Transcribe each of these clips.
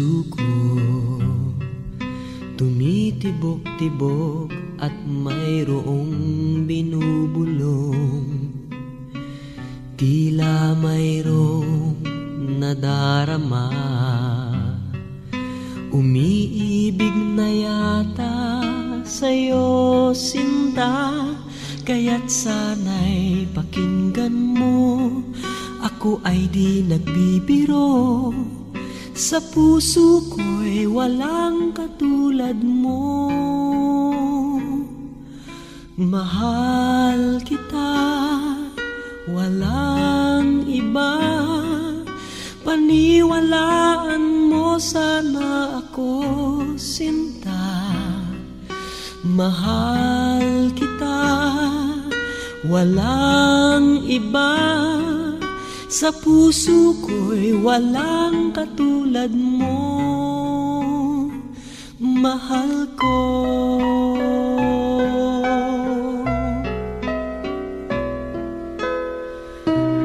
puso ko tumitibok-tibok at mayroong binubulong, tila mayroong nadarama. Umiibig na yata sa'yo, sinta, kaya't sana'y pakinggan mo. Ako ay di nagbibiro, sa puso ko'y walang katulad mo. Mahal kita, walang iba, paniwalaan mo sana ako, sinta. Mahal kita, walang iba, sa puso ko'y walang katulad mo. Mahal ko.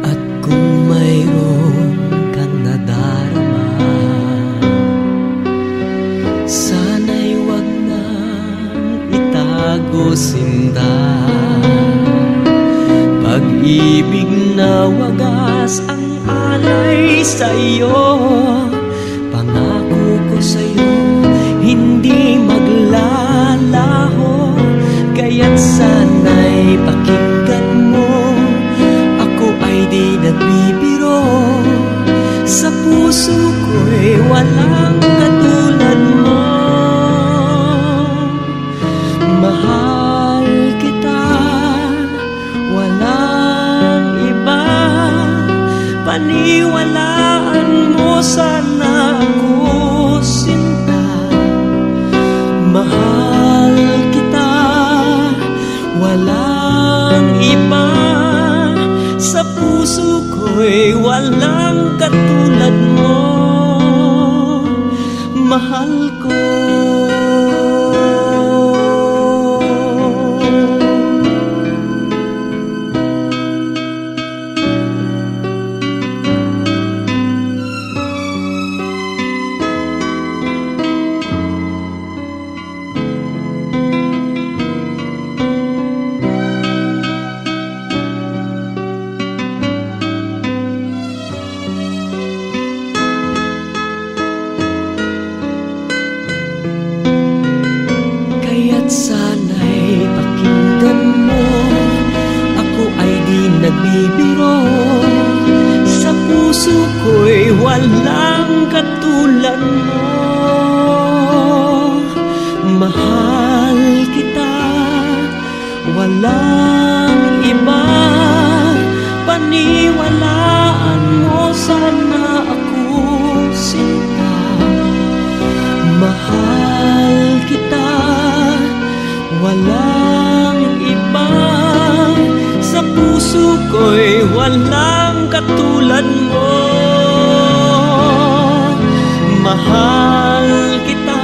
At kung mayroon kang nadarama, sana'y wag nang itago, sinta. Pag-ibig na wagas ang alay sa'yo, pangako ko sa'yo hindi maglalaho. Kaya't sana'y pakinggan mo, ako ay di nagbibiro, sa puso ko'y walang katulad mo. Mahal kita, walang iba, paniwalaan mo sana ako, sinta. Mahal kita, walang iba, sa puso ko'y walang katulad mo. Mahal ko. Sana'y pakinggan mo, ako ay di nagbibiro, sa puso ko'y walang katulad mo. Mahal kita, walang iba, paniwalaan mo sana ako, sinta. Mahal kita, walang iba, sa puso ko'y walang katulad mo. Mahal kita,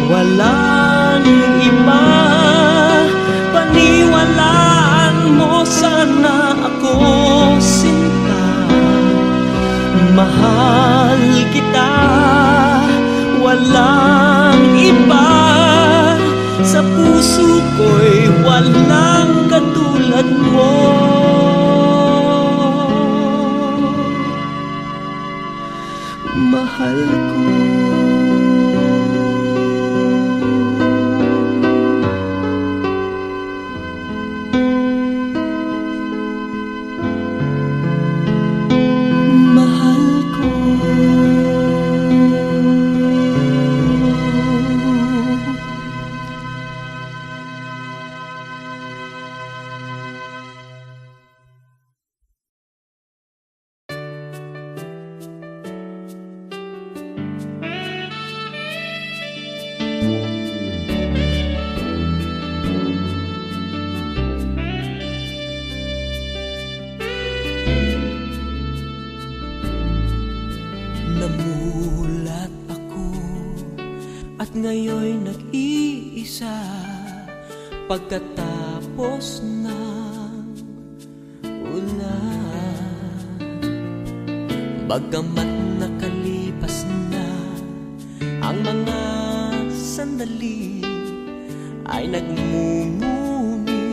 walang iba, paniwalaan mo sana ako, sinta. Mahal kita, walang iba, sa puso ko'y walang katulad mo. Mahal ko. Namulat ako at ngayon nag-iisa, pagkatapos ng ulan. Bagamat nakalipas na Ang mga sandali ay nagmumuni.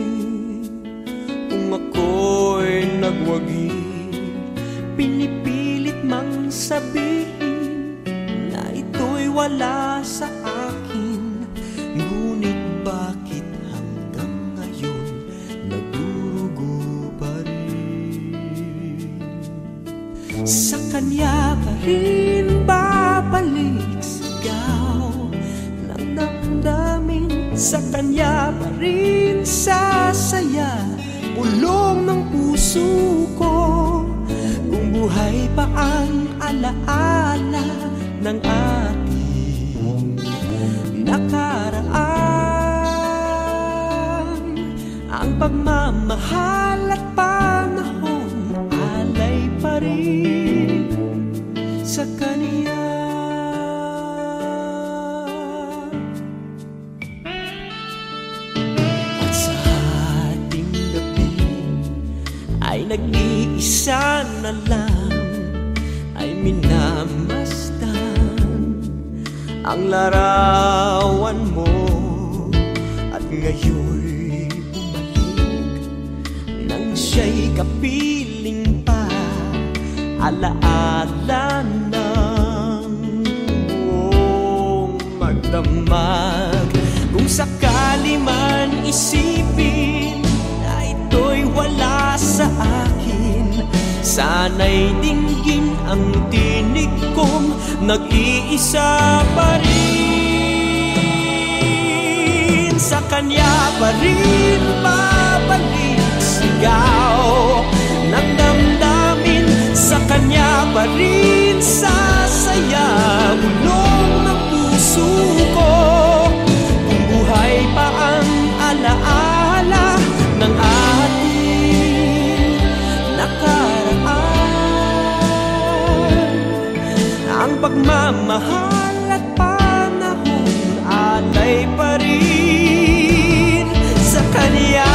Kung ako'y nagwagi, pinipilit mang sabihin na ito'y wala sa akin. Ngunit bakit hanggang ngayon nagdurugo pa rin? Sa kanya pa rin babalik sigaw ng damdamin. Sa kanya pa rin sasaya bulong ng puso ko. Kung buhay pa ang alaala ng ating nakaraan, ang pagmamahal at panahon alay pa rin sa kanya. At sa ating gabi ay nag-iisa na lang, ay minamasdan ang larawan mo. At ngayon bumalik nang siya'y kapiling pa, alaala ng buong magdamag. Kung sakali man isipin na ito'y wala sa akin, sana'y dinggin ang tinig kong nag-iisa pa rin. Sa kanya pa rin babalik sigaw ng damdamin. Sa kanya pa rin sasaya bulong ng puso ko. Kung buhay pa ang alaala ng ating nakaraan, ang pagmamahal at panahon alay pa rin sa kanya.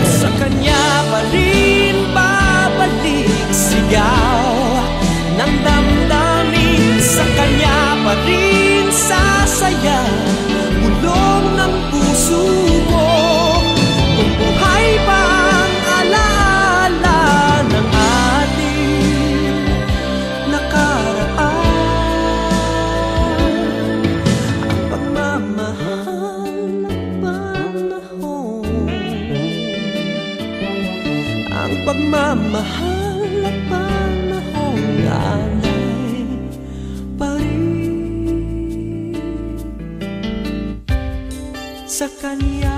Sa kanya pa rin babalik sigaw ng damdamin. Sa kanya pa rin sasaya bulong ng puso ko. Kung buhay pa ang alaala ng ating nakaraan, ang pagmamahal at panahon, ang pagmamahal at panahon alay pa rin sa kanya.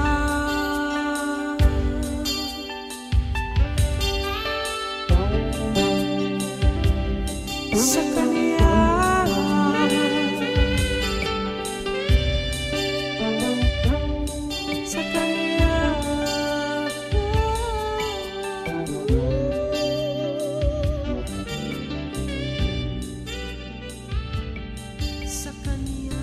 Sa kanya. Sa kanya. Sa kanya.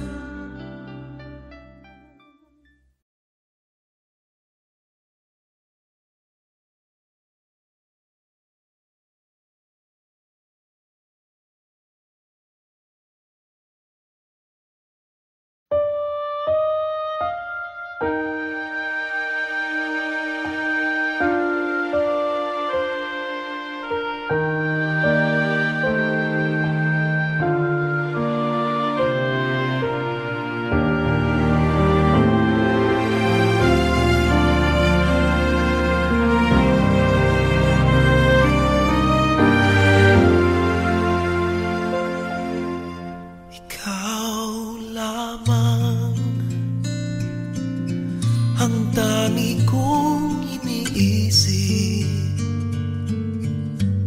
Ang tangi kong iniisip,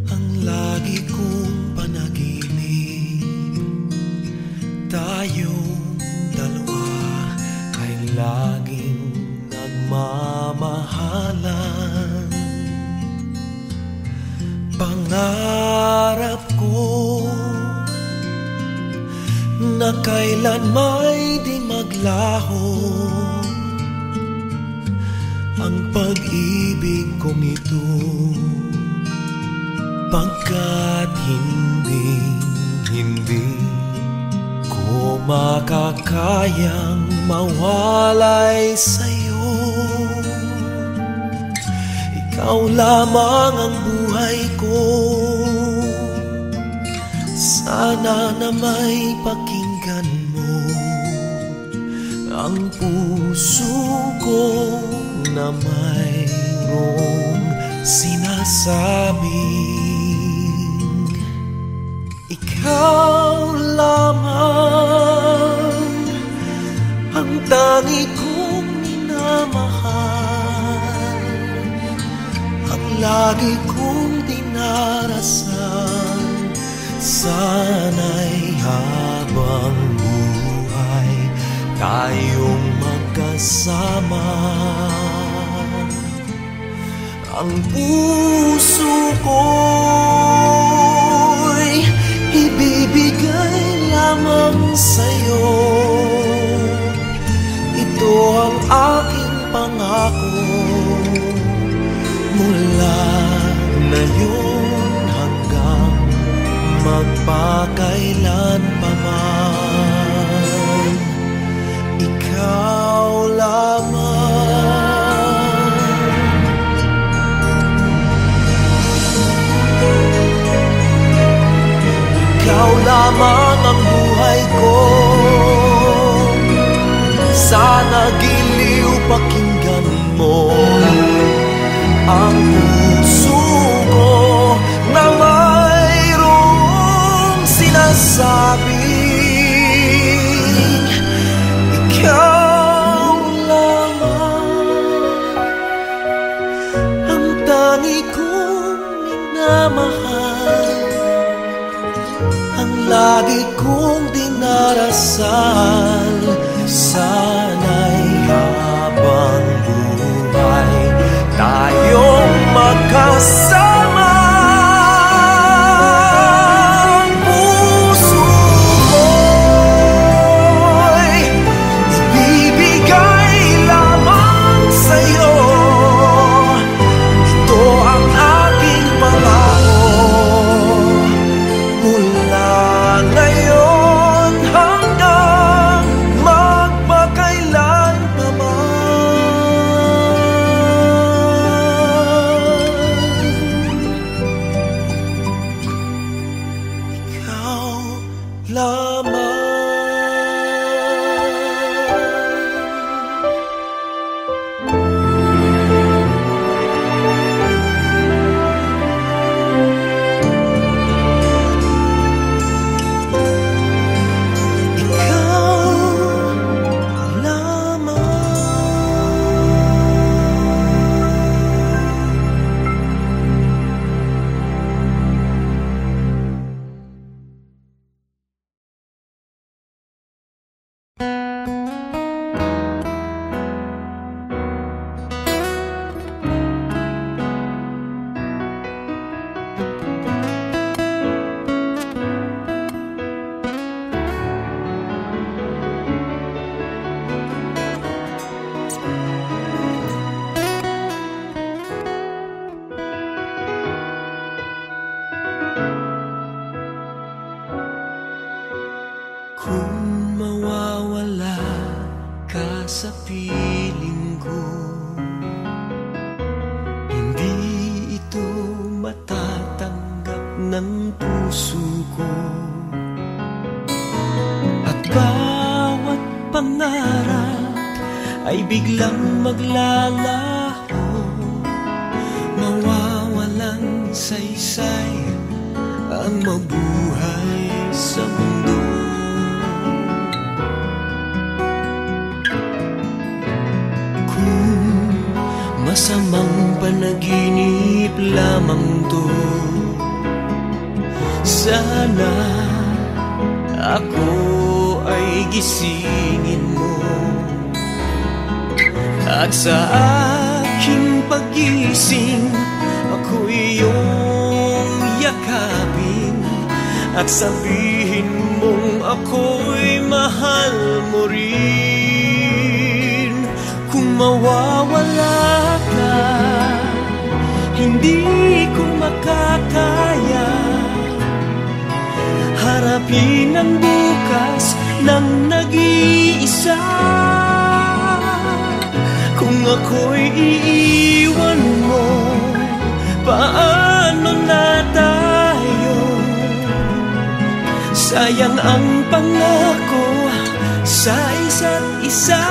ang lagi kong panaginip, tayong dalawa ay laging nagmamahalan. Pangarap ko na kailan may di maglaho, ang pag-ibig kong ito, pagkat hindi ko makakayang mawalay sa'yo. Ikaw lamang ang buhay ko, sana na may pakinggan mo ang puso ko na mayroong sinasabing ikaw lamang ang tangi kong minamahal, ang lagi kong dinarasal. Sana'y habang buhay tayong magkasama. Ang puso ko'y ibibigay lamang sa'yo. Ito ang aking pangako, mula ngayon hanggang magpakailan pa man. Ikaw lamang. Ikaw lamang ang buhay ko, sana giliw pakinggan mo ang puso ko na mayroong sinasabing ikaw lamang ang tangi kong minamahal, ang lagi kong dinarasal. Sana'y habang buhay tayong magkasama. Ang puso ko'y ibibigay lamang sa'yo. Ito ang aking pangako, mula ngayon hanggang magpakailan pa man. Ikaw lamang. Kung mawawala ka sa piling ko, hindi ito matatanggap ng puso ko. At bawat pangarap ay biglang maglalaho, mawawalang saysay ang mabuhay sa mundo. Masamang panaginip lamang to, sana ako ay gisingin mo. At sa aking pagising, ako'y iyong yakapin at sabihin mong ako'y mahal mo rin. Kung mawawala Hindi ko makakaya harapin ang bukas ng nag-iisa. Kung ako'y iiwan mo, paano na tayo? Sayang ang pangako sa isa't isa.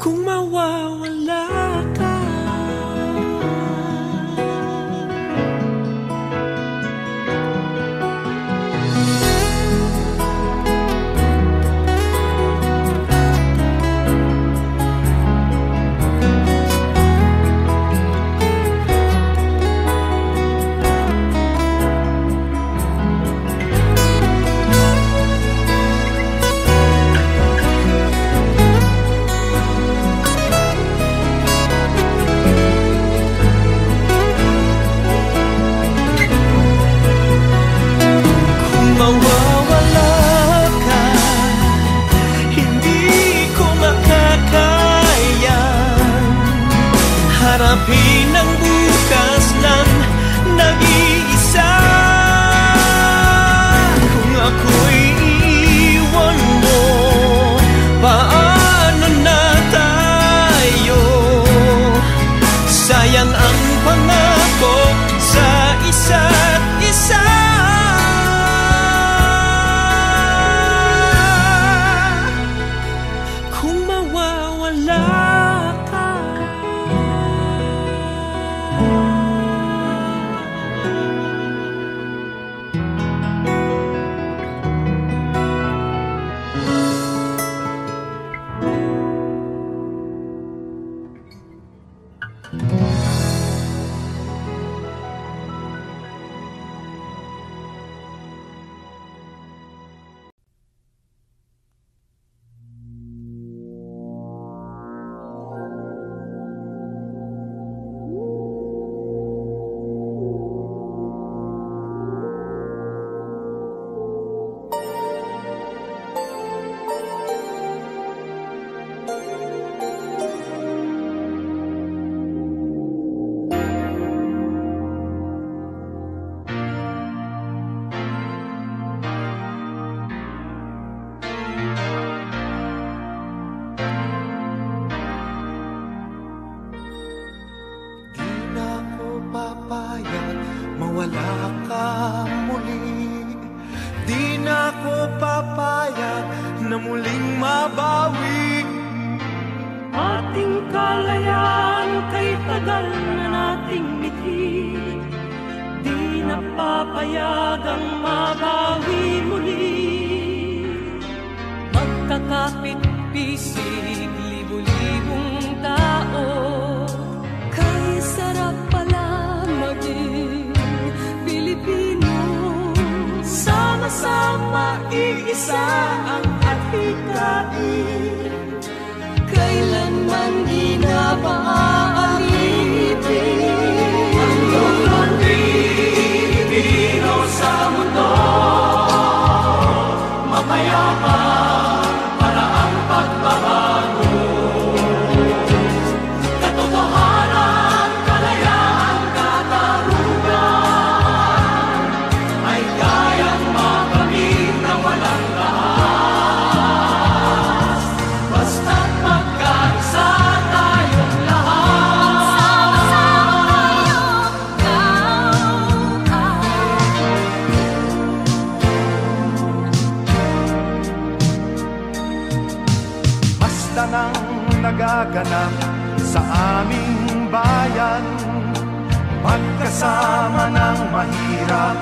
Kung mawawala ka, harapin ang bukas ng nag-iisa. Kung ako'y iiwan mo, paano na tayo? Sayang ang pangako sa isa't isa. Kung mawawala mawala ka muli. Di na ako papayag na muling mabawi. Ating kalayaan kay tagal na nating mithi. Di na papayagang mabawi muli. Magkakapit-pisig, libu-libong tao. Kay sarap pala maging Pilipino. Sama-sama iisa ang atikain. Kailanman di na maaalipin ang iyong Pilipino sa mundo. Mapayapa para ang pagbabago. Katotohanan, kalayaan, katarungan ay kayang makamit ng walang lahat. Basta't magkaisa tayong lahat. Basta nang nagaganap sa aming bayan, magkasama ng mahirap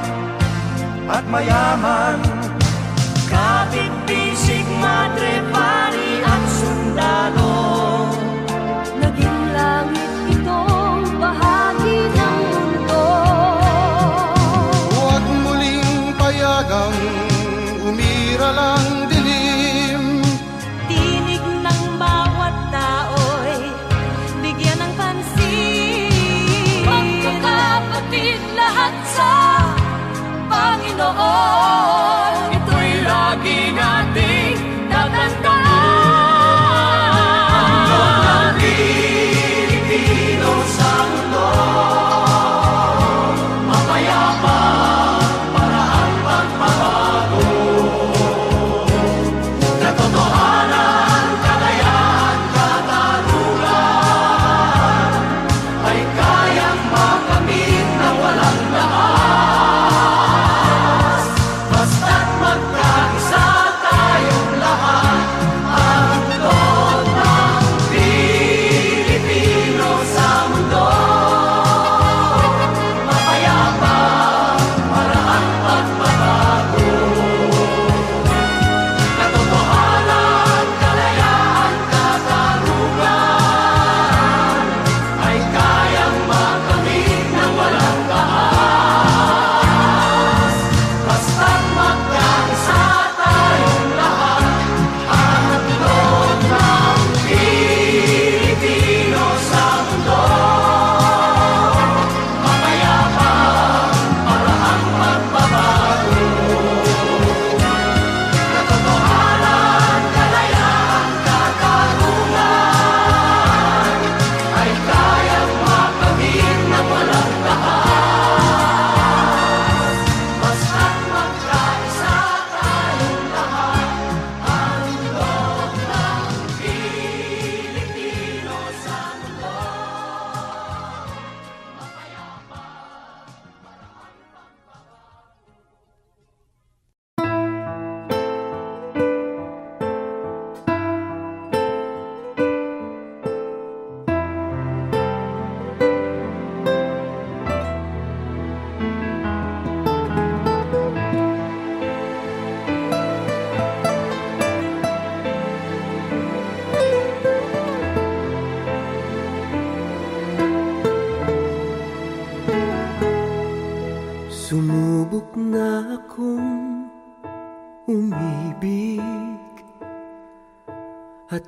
at mayaman. Kapit-bisig, madre, pari at sundalo. Naging langit itong bahagi ng mundo. Huwag muling payagang umiral ang dilim. Tinig ng bawat tao'y bigyan ng pansin. Magkakapatid lahat sa Panginoon. Ito'y lagi nating tatandaan.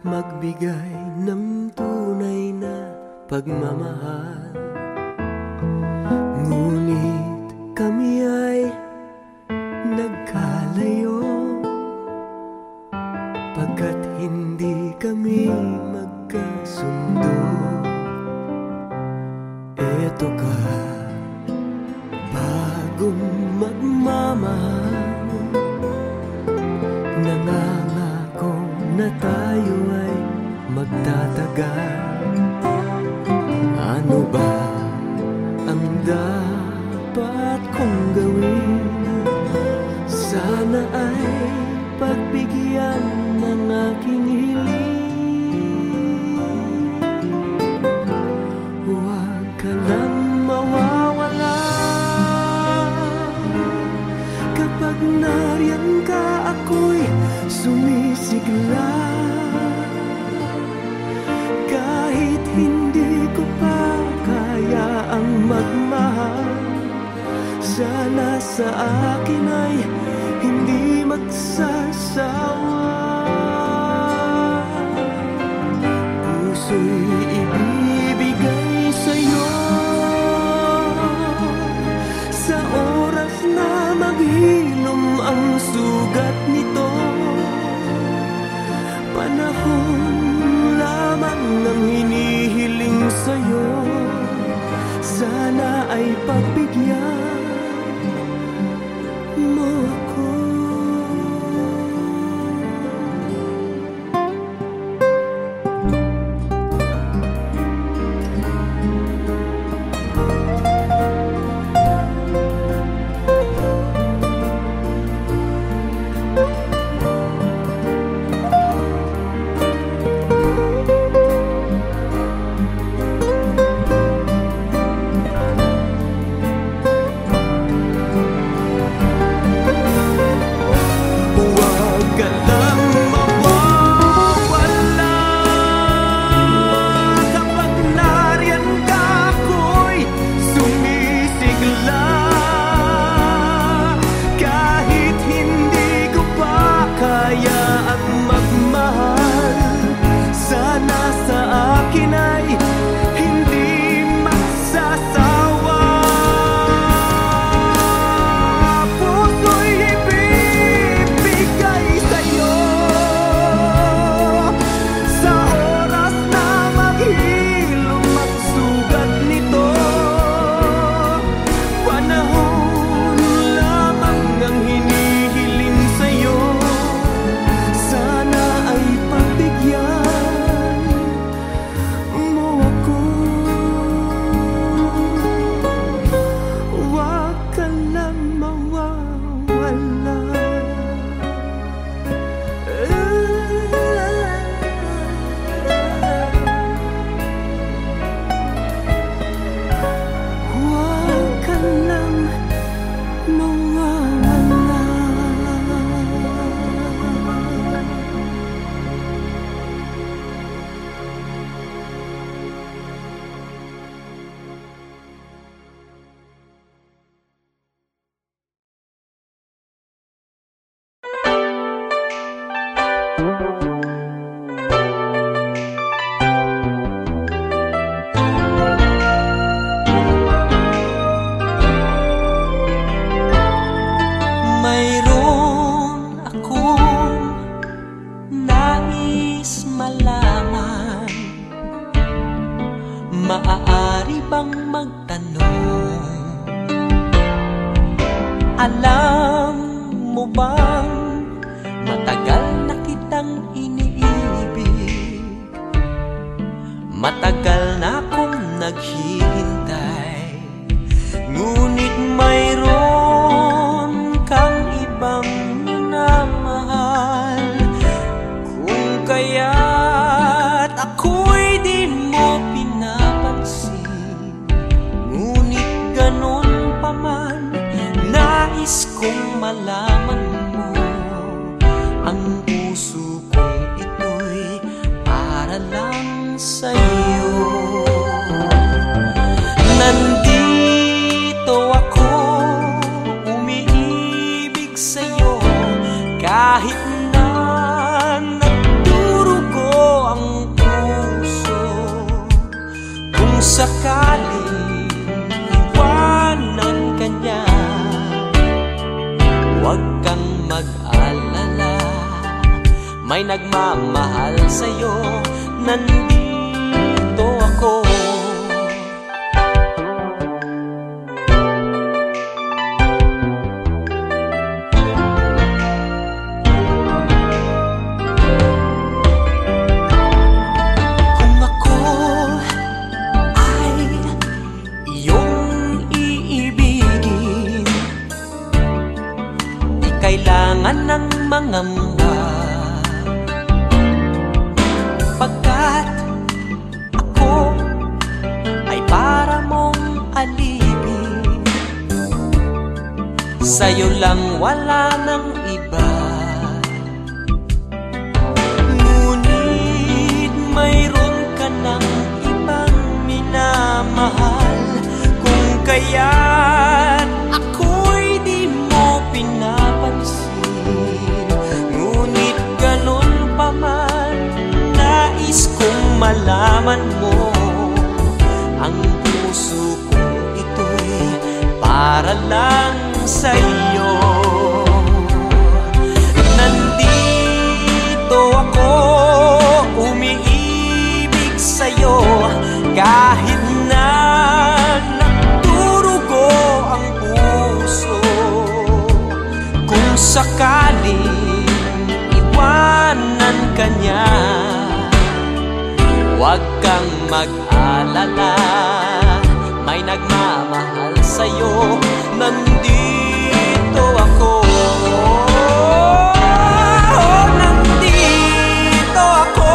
magbigay ng tunay na pagmamahal. Ngunit kami ay nagkalayo, pagkat hindi kami magkasundo. Eto ka, bagong magmamahal, nangangako na tayo ay magtatagal. Ano ba ang dapat kong gawin? Sana ay pagbigyan ng aking hiling. Huwag ka lang mawawala. Kapag nariyan ka, ako'y sumisigla. Kahit hindi ko pa kaya ang magmahal, sana sa akin ay hindi magsasawa. Puso'y ibibigay sa'yo sa oras na maghilom ang sugat nito. Panahon lamang ang hinihiling sa'yo, sana ay pagbigyan mo ako. Maaari bang magtanong? Alam mo bang matagal na kitang iniibig? Matagal na akong naghihintay, ngunit mayroon kang ibang minamahal. Kung kaya't ako'y di mo pinapansin, ngunit ganun pa man, nais kong malaman mo, ang puso kong ito'y para lang sa'yo. Nandito ako, umiibig sa'yo, kahit na nagdurugo may nagmamahal sa'yo. Nandito ako. Kung ako ay iyong iibigin, di kailangan ng mangamba, pagkat ako ay para mong alipin. Sa'yo lang, wala ng iba. Ngunit mayroon ka ng ibang minamahal, kung kaya't ako'y di mo pinapansin. Ngunit ganun pa man, nais kong malaman mo, ang puso kong ito'y para lang sa'yo. Nandito ako, umiibig sa'yo, kahit na nagdurugo ang puso. Kung sakaling iwanan ka niya, huwag kang mag-alala, may nagmamahal sa'yo. Nandito ako. Nandito ako,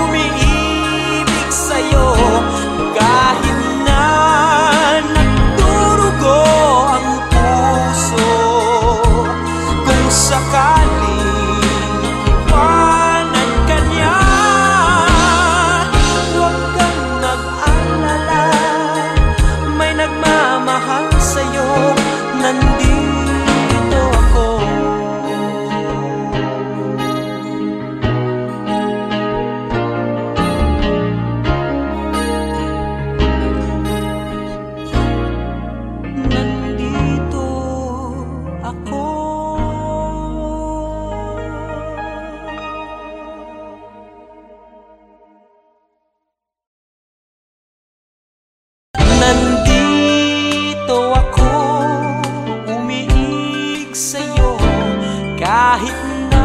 umiibig sa'yo, kahit na nagdurugo ang puso. Kung sakaling iwanan ka niya, huwag kang mag-alala, may nagmamahal sa'yo. Nandito ako. Nandito ako. Nandito ako, umiig sa'yo, kahit na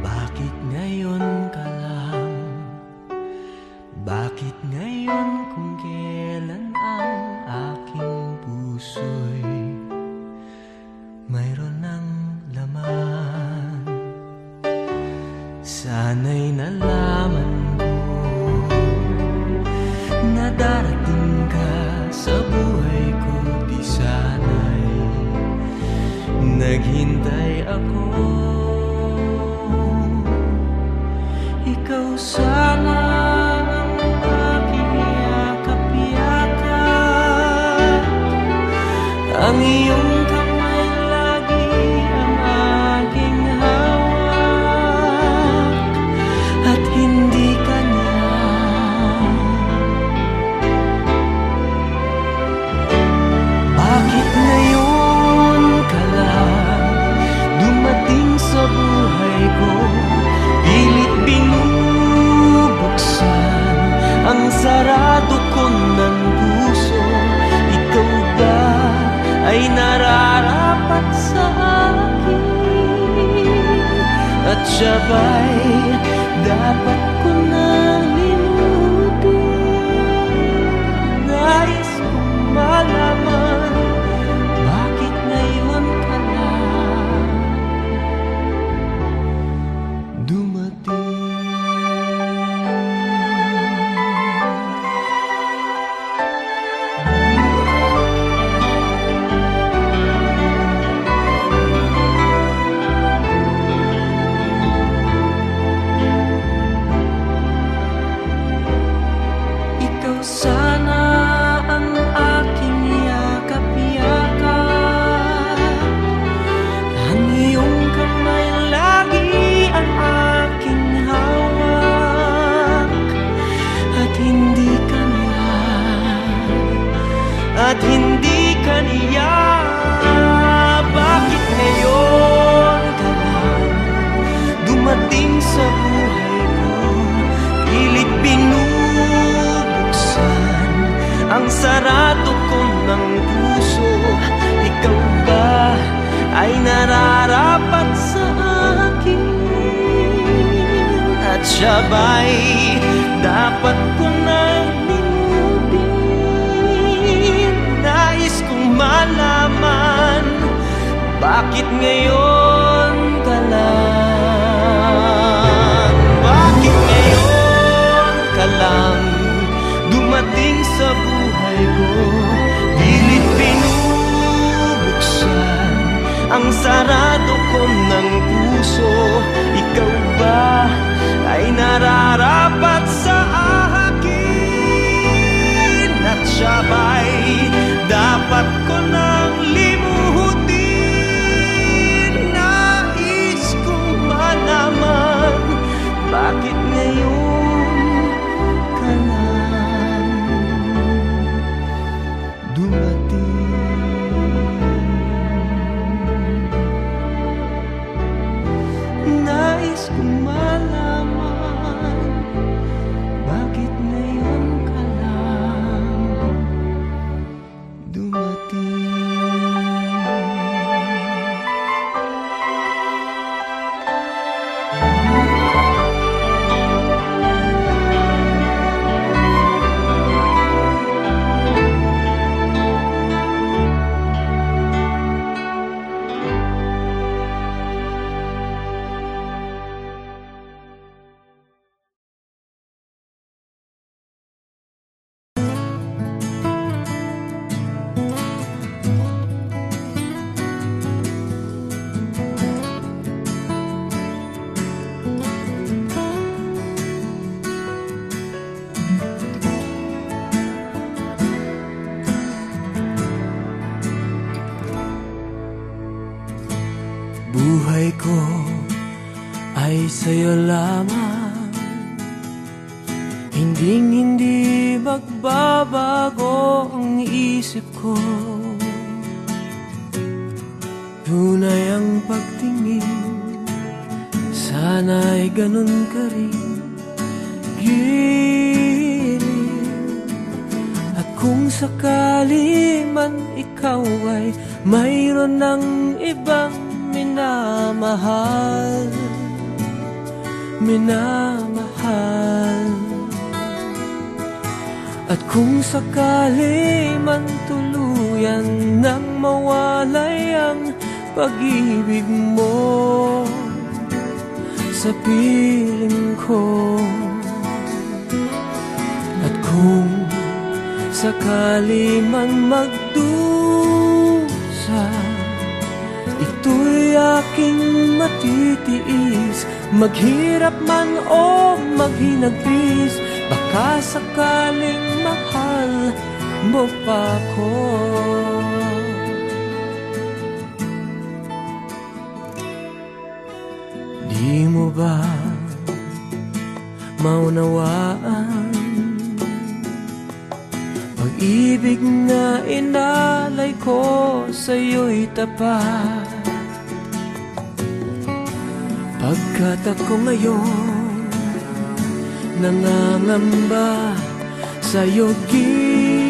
bakit ngayon ka lang? Bakit ngayon kung kailan ang aking puso'y mayroon ng laman? Sana'y nalaman ko na darating ka sa buhay ko, di sana'y naghintay ako. Ikaw sana ang aking yakap-yakap, ang iyong kamay lagi ang aking hawak, at hindi ka niya. Bakit ngayon ka lang dumating sa buhay ko? Pilit binubuksan ang sarado ko ng puso. Ikaw ba ay nararapat sa akin? At siya ba'y dapat ko nang limutin? Nais kong malaman, bakit ngayon ka lang dumating? at hindi kaniya. Bakit ngayon ka lang dumating sa buhay ko? Pilit binubuksan ang sarado ko ng puso. Ikaw ba ay nararapat sa akin? At siya ba'y dapat ko nang limutin? Nais kong malaman, bakit ngayon ka lang? Bakit ngayon ka lang dumating sa buhay ko? Pilit binubuksan ang sarado ko ng puso. Ikaw ba ay nararapat sa akin? At siya ba'y dapat ko nang limutin? Nais kong malaman, bakit ngayon ka lang dumating? Nais kong malaman, bakit ngayon ka lang dumating? Buhay ko ay sa'yo lamang, hindi magbabago ang isip ko. Tunay ang pagtingin, sana'y ganun ka rin, giliw. At kung sakali man ikaw ay mayroon ng ibang minamahal, at kung sakali man tuluyan nang mawalay ang pag-ibig mo sa piling ko, at kung sakali man magdusa, ito'y aking matitiis. Maghirap man o maghinagpis, baka sakaling mahal mo pa ko. Di mo ba maunawaan pag-ibig na inalay ko sa'yo'y tapat? Pagkat ako ngayon nangangamba sa'yo giliw,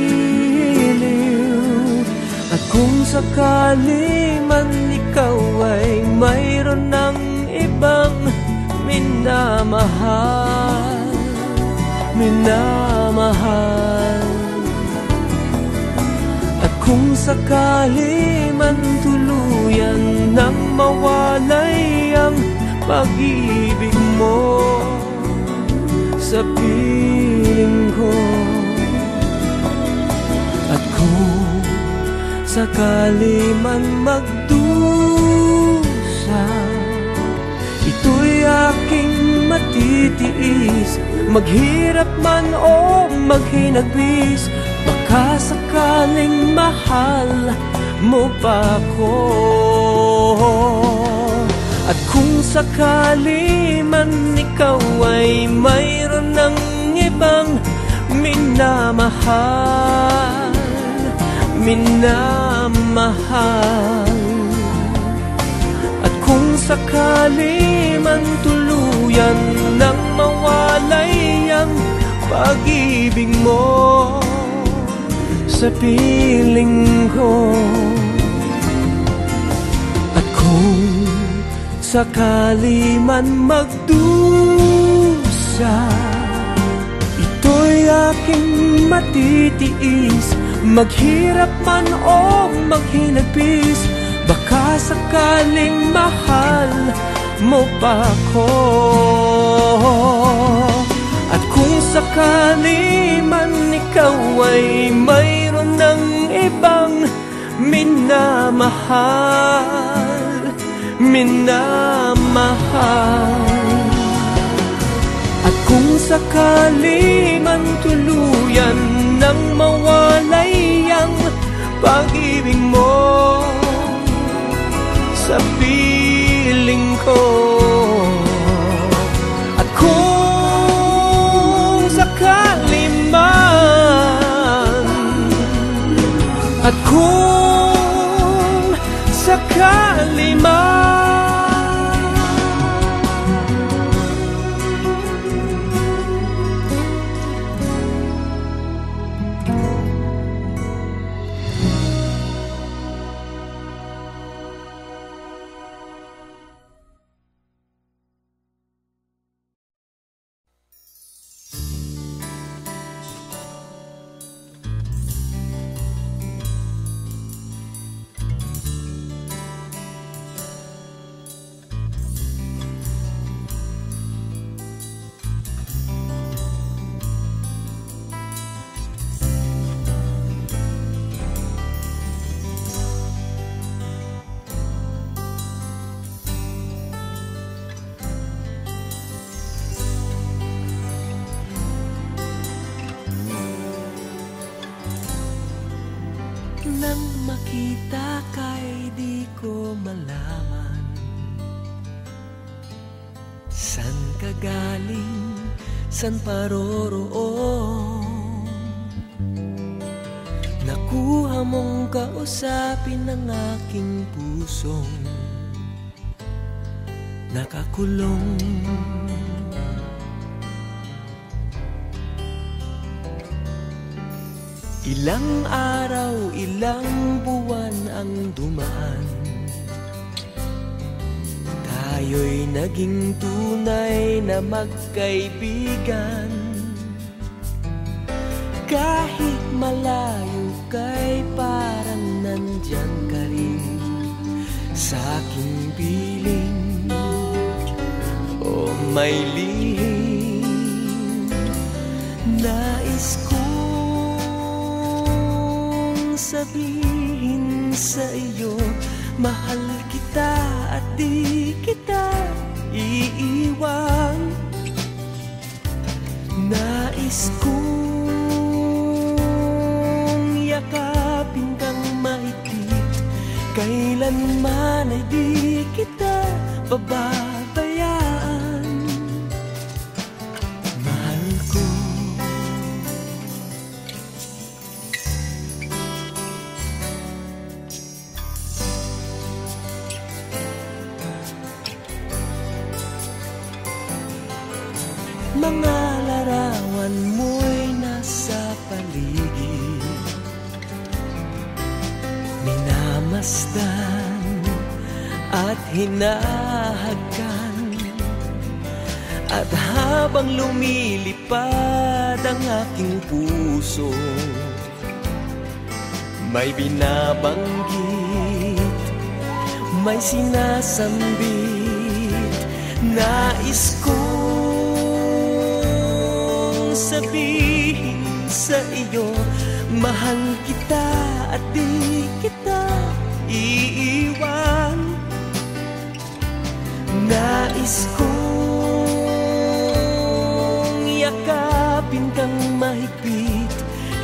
at kung sakali man ikaw ay mayroon ng ibang minamahal, at kung sakali man tuluyan nang mawalay ang pag-ibig mo sa piling ko, at kung sakali man magdusa, ito'y aking matitiis. Maghirap man o maghinagpis, baka sakaling mahal mo pa ko. At kung sakali man ikaw ay mayroon ng ibang minamahal, minamahal. At kung sakali man tuluyan nang mawalay ang pag-ibig mo sa piling ko, at kung sakali man magdusa, ito'y aking matitiis. Maghirap man o maghinagpis, baka sakaling mahal mo pa ko. At kung sakali man ikaw ay mayroon ng ibang minamahal, at kung sakali man tuluyan nang mawalay ang pag-ibig mo sa piling ko, at kung sakali man, at kung sakali man, nang makita ka'y di ko malaman san ka galing, san paroroon. Nakuha mong kausapin ng aking pusong nakakulong. Ilang araw, ilang buwan ang dumaan, tayo'y naging tunay na magkaibigan. Kahit malayo ka'y parang nandyan ka rin sa aking piling. O may lihim nais ko sabihin sa iyo, mahal kita at di kita iiwan. Nais kong yakapin kang mahigpit, kailanman ay di kita pababayaan. Mahal ko, mga larawan mo'y nasa paligid, minamasdan at hinahagkan. At habang lumilipad ang aking puso, may binabanggit, may sinasambit. Nais ko sabihin sa iyo, mahal kita at di kita iiwan. Nais kong yakapin kang mahigpit,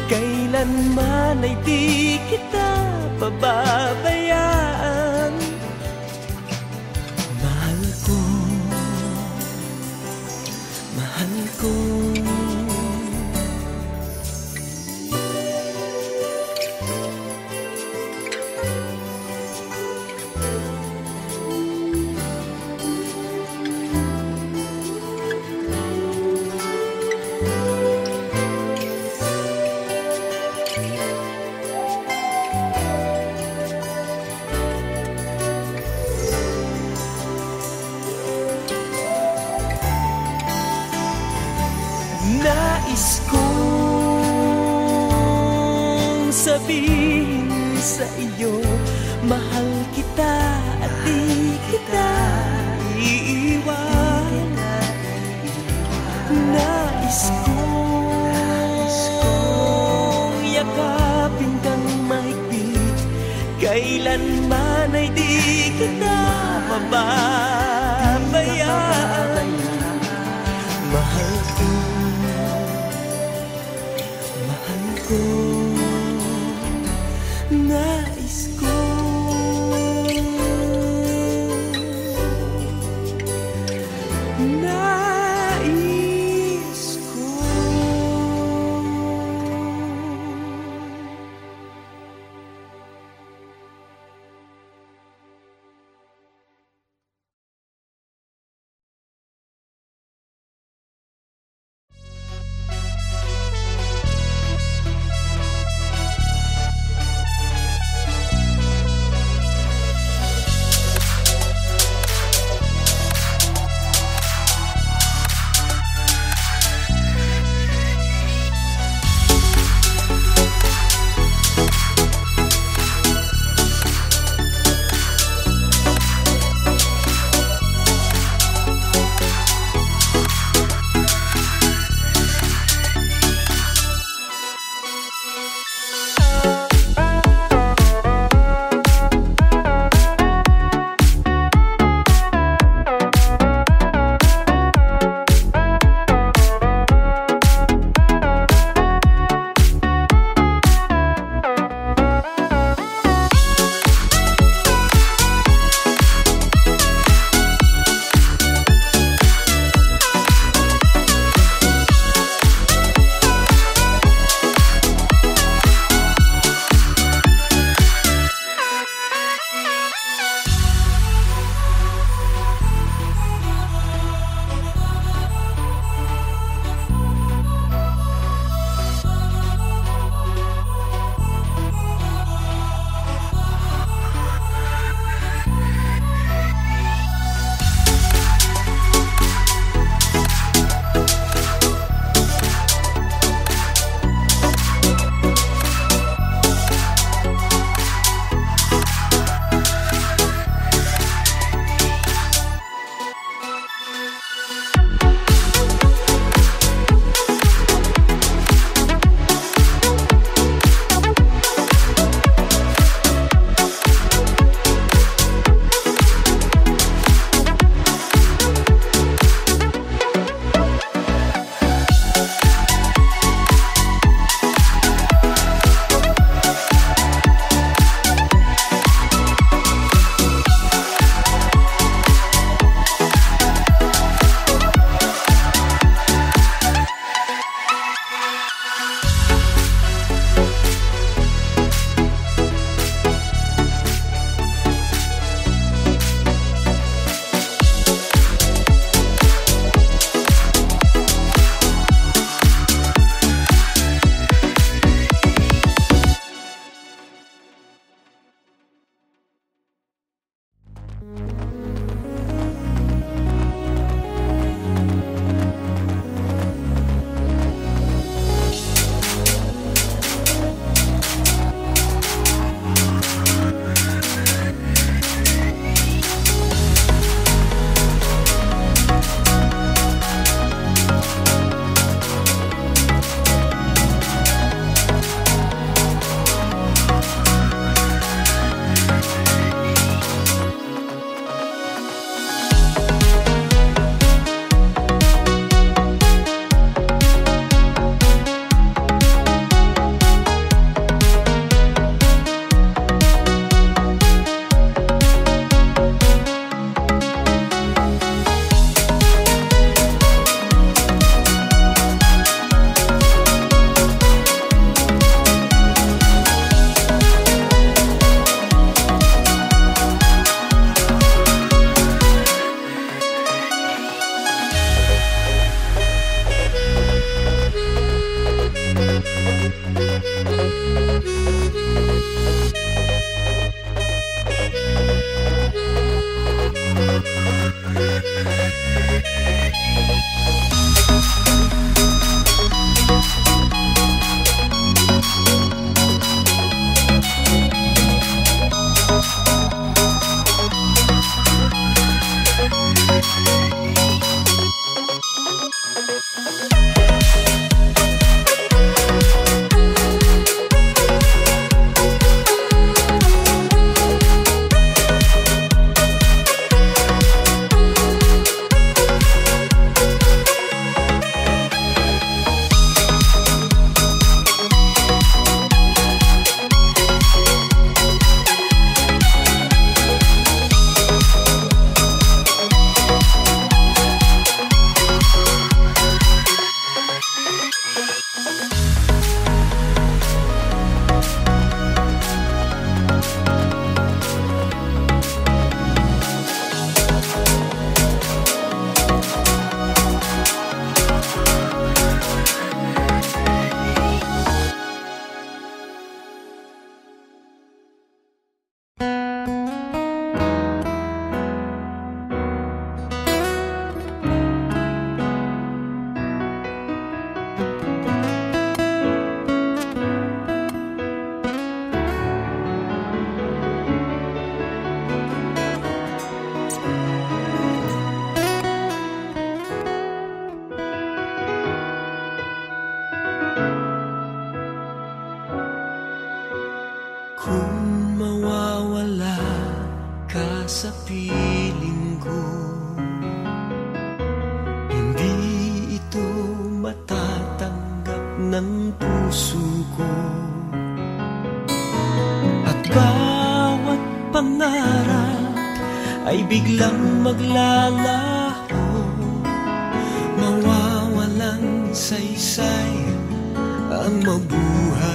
kailanman ay di kita pababayaan. Mahal ko, mahal ko. sa iyo. Mahal kita at di kita iiwan. Nais kong yakapin kang mahigpit, kailanman ay di kita pababayaan. Mahal ko, nais ko. Nais ko. Kung mawawala ka sa piling ko, hindi ito matatanggap ng puso ko. At bawat pangarap ay biglang maglalaho, mawawalang saysay ang mabuhay.